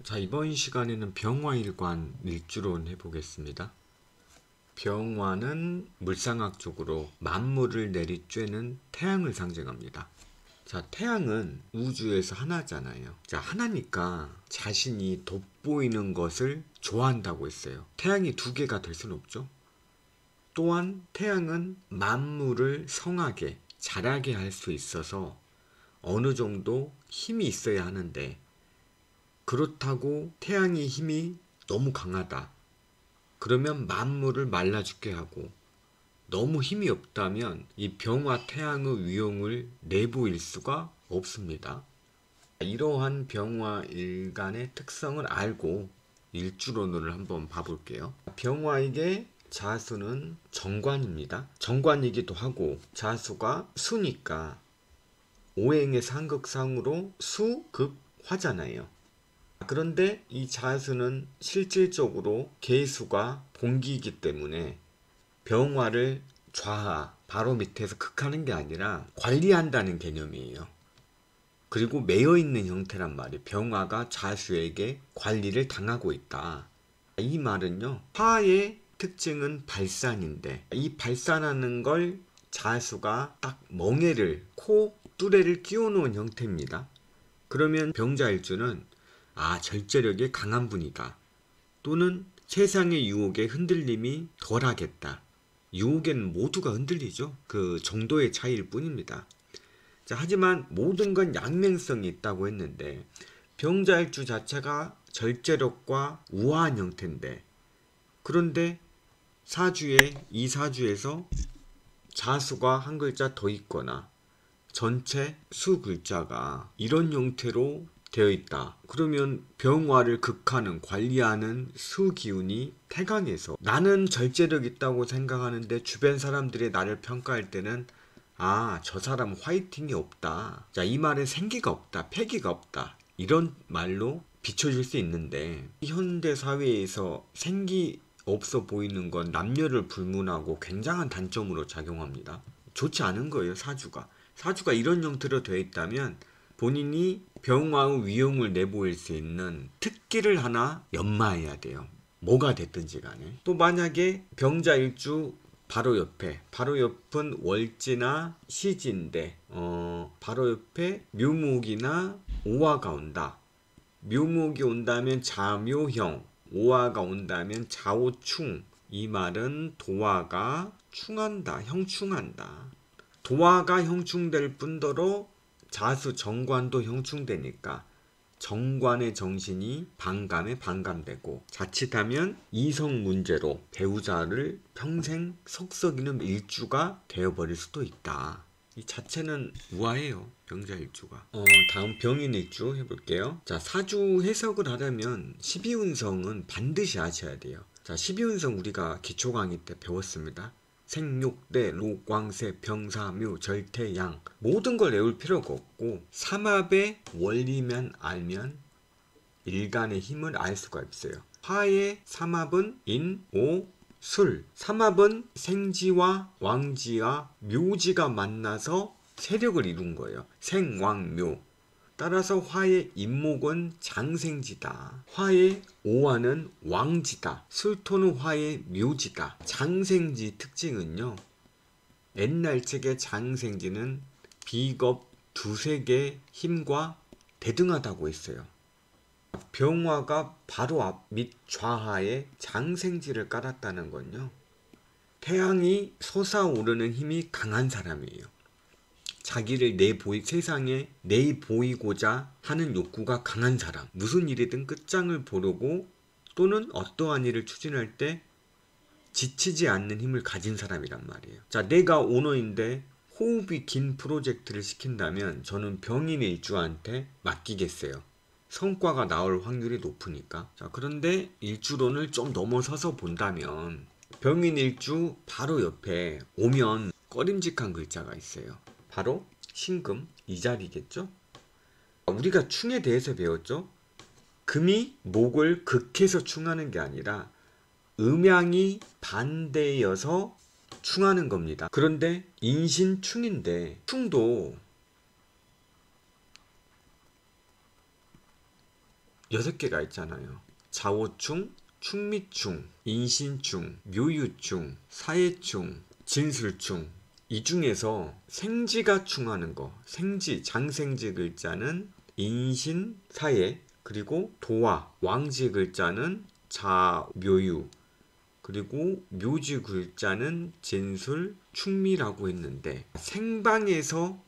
자, 이번 시간에는 병화일관 일주론 해보겠습니다. 병화는 물상학적으로 만물을 내리쬐는 태양을 상징합니다. 자, 태양은 우주에서 하나잖아요. 자, 하나니까 자신이 돋보이는 것을 좋아한다고 했어요. 태양이 두 개가 될 수는 없죠. 또한 태양은 만물을 성하게, 자라게 할 수 있어서 어느 정도 힘이 있어야 하는데, 그렇다고 태양의 힘이 너무 강하다. 그러면 만물을 말라 죽게 하고, 너무 힘이 없다면 이 병화 태양의 위용을 내보일 수가 없습니다. 이러한 병화 일간의 특성을 알고 일주론을 한번 봐볼게요. 병화에게 자수는 정관입니다. 정관이기도 하고 자수가 수니까 오행의 상극상으로 수극화잖아요. 그런데 이 자수는 실질적으로 계수가 본기이기 때문에 병화를 좌하, 바로 밑에서 극하는 게 아니라 관리한다는 개념이에요. 그리고 매여있는 형태란 말이에요. 병화가 자수에게 관리를 당하고 있다. 이 말은요, 화의 특징은 발산인데, 이 발산하는 걸 자수가 딱 멍에를, 코, 뚜레를 끼워놓은 형태입니다. 그러면 병자일주는 절제력이 강한 분이다. 또는 세상의 유혹에 흔들림이 덜하겠다. 유혹에는 모두가 흔들리죠. 그 정도의 차이일 뿐입니다. 자, 하지만 모든 건 양면성이 있다고 했는데 병자일주 자체가 절제력과 우아한 형태인데, 그런데 이 사주에서 자수가 한 글자 더 있거나 전체 수 글자가 이런 형태로 되어 있다. 그러면 병화를 극하는, 관리하는 수기운이 태강에서 나는 절제력 있다고 생각하는데 주변 사람들이 나를 평가할 때는 저 사람 화이팅이 없다. 자, 이 말은 생기가 없다, 패기가 없다. 이런 말로 비춰질 수 있는데, 현대 사회에서 생기 없어 보이는 건 남녀를 불문하고 굉장한 단점으로 작용합니다. 좋지 않은 거예요, 사주가. 사주가 이런 형태로 되어 있다면 본인이 병화의 위용을 내보일 수 있는 특기를 하나 연마해야 돼요. 뭐가 됐든지 간에. 또 만약에 병자일주 바로 옆은 월지나 시지인데 바로 옆에 묘목이나 오화가 온다. 묘목이 온다면 자묘형, 오화가 온다면 자오충. 이 말은 도화가 충한다, 형충한다. 도화가 형충될 뿐더러 자수 정관도 형충되니까 정관의 정신이 반감에 반감되고, 자칫하면 이성 문제로 배우자를 평생 속썩이는 일주가 되어버릴 수도 있다. 이 자체는 우아해요, 병자일주가. 다음 병인일주 해볼게요. 자, 사주 해석을 하려면 12운성은 반드시 아셔야 돼요. 자, 12운성 우리가 기초 강의 때 배웠습니다. 생육대, 로광세, 병사묘, 절태양, 모든 걸 외울 필요가 없고 삼합의 원리만 알면 일간의 힘을 알 수가 있어요. 화의 삼합은 인, 오, 술. 삼합은 생지와 왕지와 묘지가 만나서 세력을 이룬 거예요. 생왕묘. 따라서 화의 임목은 장생지다. 화의 오화는 왕지다. 술토는 화의 묘지다. 장생지 특징은요, 옛날 책의 장생지는 비겁 두세 개의 힘과 대등하다고 했어요. 병화가 바로 앞 및 좌하에 장생지를 깔았다는 건요, 태양이 솟아오르는 힘이 강한 사람이에요. 자기를 세상에 내보이고자 하는 욕구가 강한 사람, 무슨 일이든 끝장을 보려고 또는 어떠한 일을 추진할 때 지치지 않는 힘을 가진 사람이란 말이에요. 자, 내가 오너인데 호흡이 긴 프로젝트를 시킨다면 저는 병인일주한테 맡기겠어요. 성과가 나올 확률이 높으니까. 자, 그런데 일주론을 좀 넘어서서 본다면 병인일주 바로 옆에 오면 꺼림직한 글자가 있어요. 바로 신금, 이 자리겠죠? 우리가 충에 대해서 배웠죠? 금이 목을 극해서 충하는 게 아니라 음양이 반대여서 충하는 겁니다. 그런데 인신충인데 충도 6개가 있잖아요. 자오충, 충미충, 인신충, 묘유충, 사해충, 진술충. 이 중에서 생지가 충하는 거, 생지, 장생지 글자는 인신, 사해, 그리고 도화, 왕지 글자는 자, 묘유, 그리고 묘지 글자는 진술, 충미라고 했는데 생방에서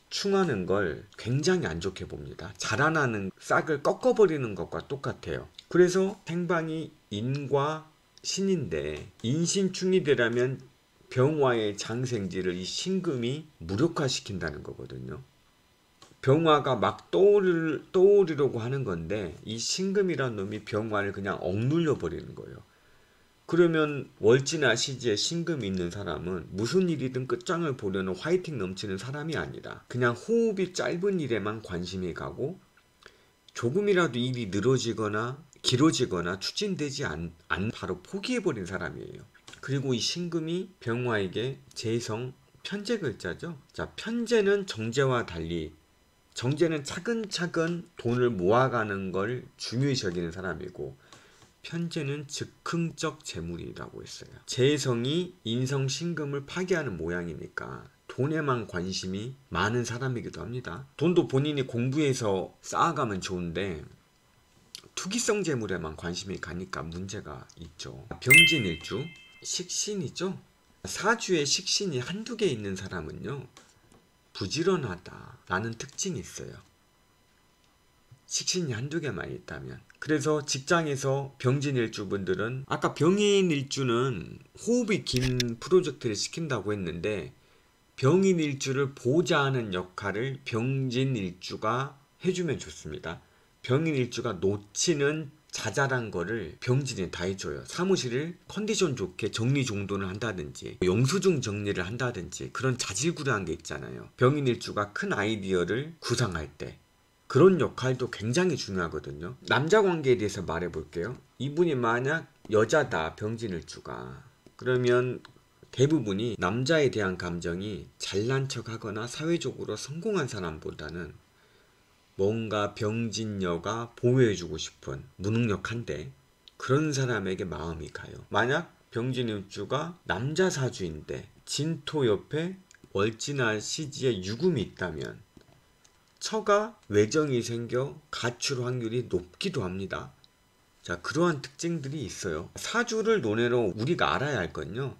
충하는 걸 굉장히 안 좋게 봅니다. 자라나는 싹을 꺾어버리는 것과 똑같아요. 그래서 생방이 인과 신인데 인신충이 되려면 병화의 장생지를 이 신금이 무력화시킨다는 거거든요. 병화가 막 떠오르려고 하는 건데 이 신금이란 놈이 병화를 그냥 억눌려 버리는 거예요. 그러면 월지나 시지에 신금이 있는 사람은 무슨 일이든 끝장을 보려는 화이팅 넘치는 사람이 아니라 그냥 호흡이 짧은 일에만 관심이 가고 조금이라도 일이 늘어지거나 길어지거나 추진되지 않 바로 포기해버린 사람이에요. 그리고 이 신금이 병화에게 재성 편재 글자죠. 자, 편재는 정제와 달리 정제는 차근차근 돈을 모아가는 걸 중요시 여기는 사람이고 편재는 즉흥적 재물이라고 했어요. 재성이 인성 신금을 파괴하는 모양이니까 돈에만 관심이 많은 사람이기도 합니다. 돈도 본인이 공부해서 쌓아가면 좋은데 투기성 재물에만 관심이 가니까 문제가 있죠. 병진일주 식신이죠. 사주에 식신이 한두 개 있는 사람은요 부지런하다 라는 특징이 있어요. 식신이 한두 개만 있다면. 그래서 직장에서 병진일주분들은 아까 병인일주는 호흡이 긴 프로젝트를 시킨다고 했는데 병인일주를 보좌하는 역할을 병진일주가 해주면 좋습니다. 병인일주가 놓치는 자잘한 거를 병진이 다 해줘요. 사무실을 컨디션 좋게 정리정돈을 한다든지 영수증 정리를 한다든지 그런 자질구레한 게 있잖아요. 병인일주가 큰 아이디어를 구상할 때 그런 역할도 굉장히 중요하거든요. 남자 관계에 대해서 말해볼게요. 이분이 만약 여자다 병진일주가 그러면 대부분이 남자에 대한 감정이 잘난 척하거나 사회적으로 성공한 사람보다는 뭔가 병진여가 보호해주고 싶은 무능력한데 그런 사람에게 마음이 가요. 만약 병진일주가 남자 사주인데 진토 옆에 월지나 시지에 유금이 있다면 처가 외정이 생겨 가출 확률이 높기도 합니다. 자, 그러한 특징들이 있어요. 사주를 논외로 우리가 알아야 할 건요.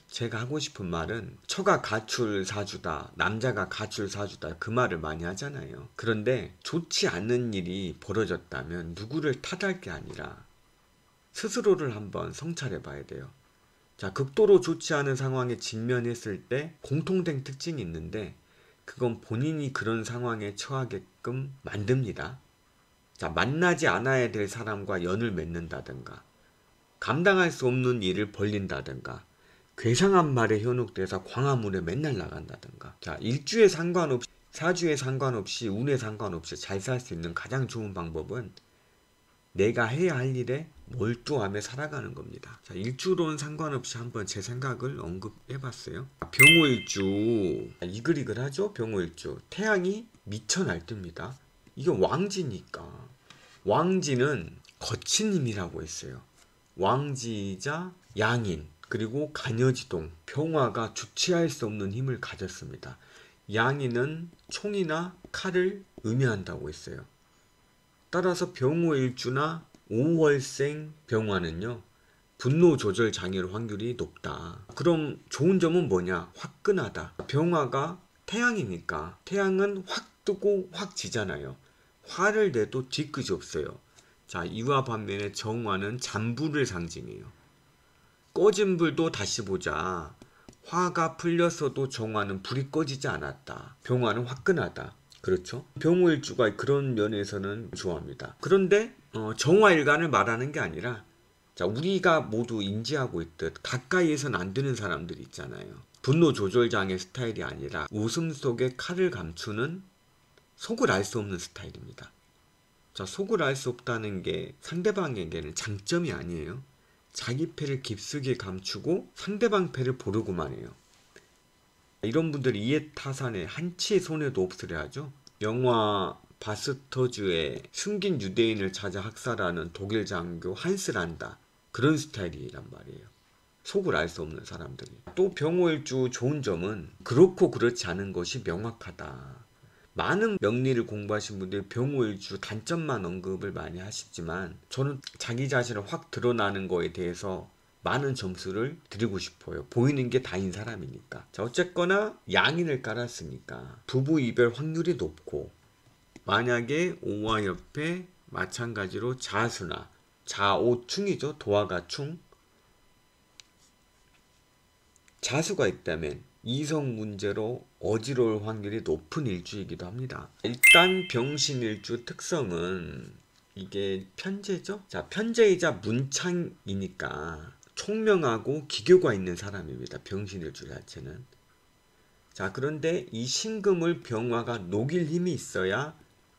제가 하고 싶은 말은 처가 가출 사주다, 남자가 가출 사주다 그 말을 많이 하잖아요. 그런데 좋지 않는 일이 벌어졌다면 누구를 탓할 게 아니라 스스로를 한번 성찰해 봐야 돼요. 자, 극도로 좋지 않은 상황에 직면했을 때 공통된 특징이 있는데 그건 본인이 그런 상황에 처하게끔 만듭니다. 자, 만나지 않아야 될 사람과 연을 맺는다든가 감당할 수 없는 일을 벌린다든가 괴상한 말에 현혹돼서 광화문에 맨날 나간다든가. 자, 일주에 상관없이 사주에 상관없이 운에 상관없이 잘 살 수 있는 가장 좋은 방법은 내가 해야 할 일에 몰두하며 살아가는 겁니다. 자, 일주로는 상관없이 한번 제 생각을 언급해봤어요. 병호일주 이글이글하죠. 병호일주 태양이 미쳐 날뜹니다. 이게 왕지니까 왕지는 거친 힘이라고 했어요. 왕지이자 양인 그리고 간여지동 병화가 주체할 수 없는 힘을 가졌습니다. 양인은 총이나 칼을 의미한다고 했어요. 따라서 병호일주나 5월생 병화는요 분노 조절 장애일 확률이 높다. 그럼 좋은 점은 뭐냐? 화끈하다. 병화가 태양이니까 태양은 확 뜨고 확 지잖아요. 화를 내도 뒤끝이 없어요. 자, 이와 반면에 정화는 잔불을 상징해요. 꺼진 불도 다시 보자. 화가 풀렸어도 정화는 불이 꺼지지 않았다. 병화는 화끈하다. 그렇죠? 병호일주가 그런 면에서는 좋아합니다. 그런데 정화일간을 말하는 게 아니라 자, 우리가 모두 인지하고 있듯 가까이에선 안 되는 사람들 있잖아요. 분노 조절 장애 스타일이 아니라 웃음 속에 칼을 감추는 속을 알 수 없는 스타일입니다. 자, 속을 알 수 없다는 게 상대방에게는 장점이 아니에요. 자기 패를 깊숙이 감추고 상대방 패를 보려고만 해요. 이런 분들이 이해타산에 한치의 손해도 없으려 하죠. 영화 바스터즈의 숨긴 유대인을 찾아 학살하는 독일 장교 한스란다. 그런 스타일이란 말이에요. 속을 알 수 없는 사람들이. 또 병호일주 좋은 점은 그렇고 그렇지 않은 것이 명확하다. 많은 명리를 공부하신 분들이 병호일주 단점만 언급을 많이 하시지만 저는 자기 자신을 확 드러나는 거에 대해서 많은 점수를 드리고 싶어요. 보이는 게 다인 사람이니까. 자, 어쨌거나 양인을 깔았으니까 부부 이별 확률이 높고, 만약에 오와 옆에 마찬가지로 자수나 자오충이죠. 도화가 충. 자수가 있다면 이성 문제로 어지러울 확률이 높은 일주이기도 합니다. 일단 병신일주 특성은 이게 편재죠. 자, 편재이자 문창이니까 총명하고 기교가 있는 사람입니다. 병신일주 자체는. 자, 그런데 이 신금을 병화가 녹일 힘이 있어야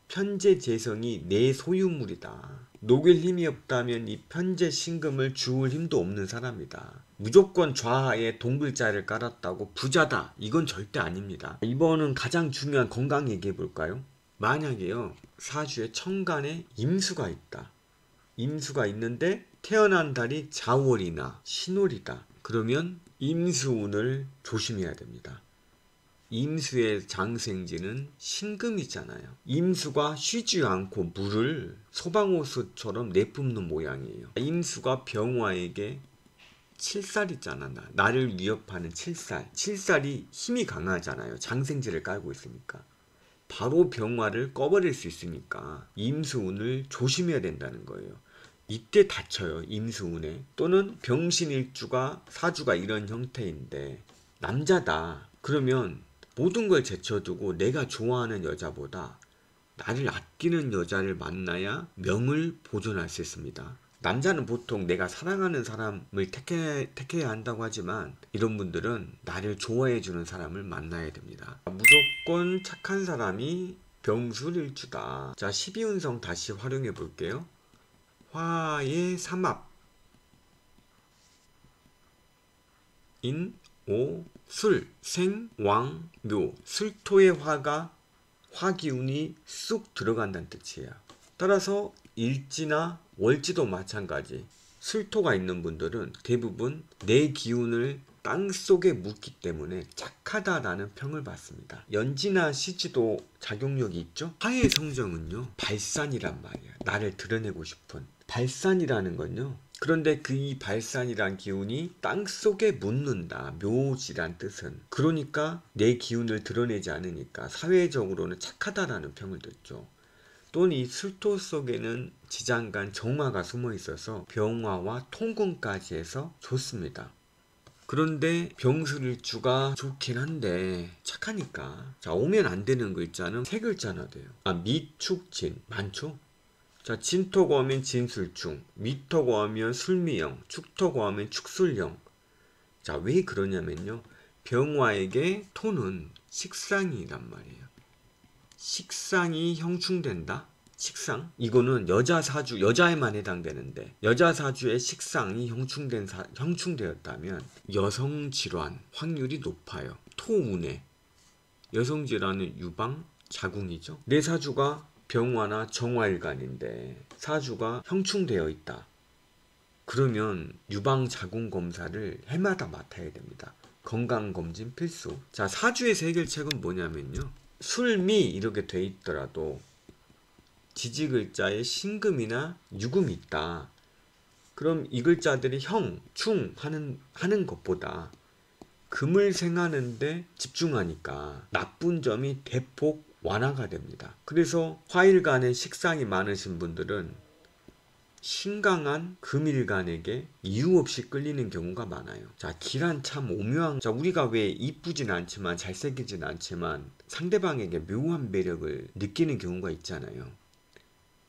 편재 재성이 내 소유물이다. 녹일 힘이 없다면 이 편재 신금을 주울 힘도 없는 사람이다. 무조건 좌하에 동글자를 깔았다고 부자다. 이건 절대 아닙니다. 이번은 가장 중요한 건강 얘기해 볼까요? 만약에요, 사주에 천간에 임수가 있다. 임수가 있는데 태어난 달이 자월이나 신월이다. 그러면 임수운을 조심해야 됩니다. 임수의 장생지는 신금이잖아요. 임수가 쉬지 않고 물을 소방호수처럼 내뿜는 모양이에요. 임수가 병화에게 칠살이잖아. 나를 위협하는 칠살. 칠살이 힘이 강하잖아요. 장생지를 깔고 있으니까. 바로 병화를 꺼버릴 수 있으니까 임수운을 조심해야 된다는 거예요. 이때 다쳐요. 임수운에. 또는 병신일주가 사주가 이런 형태인데 남자다. 그러면 모든 걸 제쳐두고 내가 좋아하는 여자보다 나를 아끼는 여자를 만나야 명을 보존할 수 있습니다. 남자는 보통 내가 사랑하는 사람을 택해야 한다고 하지만 이런 분들은 나를 좋아해주는 사람을 만나야 됩니다. 무조건 착한 사람이 병술일주다. 자, 12운성 다시 활용해 볼게요. 화의 삼합 인, 오, 술, 생, 왕, 묘. 술토의 화가 화기운이 쑥 들어간다는 뜻이에요. 따라서 일지나 월지도 마찬가지. 술토가 있는 분들은 대부분 내 기운을 땅속에 묻기 때문에 착하다라는 평을 받습니다. 연지나 시지도 작용력이 있죠. 화의 성정은요, 발산이란 말이야. 나를 드러내고 싶은 발산이라는 건요. 그런데 그 이 발산이란 기운이 땅속에 묻는다. 묘지란 뜻은. 그러니까 내 기운을 드러내지 않으니까 사회적으로는 착하다라는 평을 듣죠. 또는 이 술토 속에는 지장간 정화가 숨어 있어서 병화와 통근까지 해서 좋습니다. 그런데 병술일주가 좋긴 한데 착하니까. 자, 오면 안 되는 글자는 세 글자나 돼요. 미축진 많죠? 자, 진토고 하면 진술중, 미토고 하면 술미형, 축토고 하면 축술형. 자, 왜 그러냐면요, 병화에게 토는 식상이란 말이에요. 식상이 형충된다? 식상? 이거는 여자 사주, 여자에만 해당되는데 여자 사주에 식상이 형충되었다면 여성 질환 확률이 높아요. 토운에 여성 질환은 유방, 자궁이죠. 내 사주가 병화나 정화일간인데 사주가 형충되어 있다. 그러면 유방 자궁 검사를 해마다 맡아야 됩니다. 건강검진 필수. 자, 사주의 해결책은 뭐냐면요, 술미 이렇게 돼 있더라도 지지 글자에 신금이나 유금이 있다. 그럼 이 글자들이 형, 충 하는 것보다 금을 생하는데 집중하니까 나쁜 점이 대폭 완화가 됩니다. 그래서 화일간에 식상이 많으신 분들은 신강한 금일간에게 이유 없이 끌리는 경우가 많아요. 자, 기란 참 오묘한. 자, 우리가 왜 이쁘진 않지만 잘생기진 않지만 상대방에게 묘한 매력을 느끼는 경우가 있잖아요.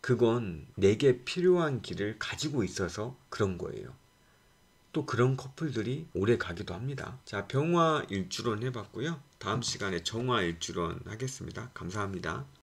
그건 내게 필요한 길을 가지고 있어서 그런 거예요. 또 그런 커플들이 오래 가기도 합니다. 자, 병화 일주론 해봤고요. 다음 시간에 정화 일주론 하겠습니다. 감사합니다.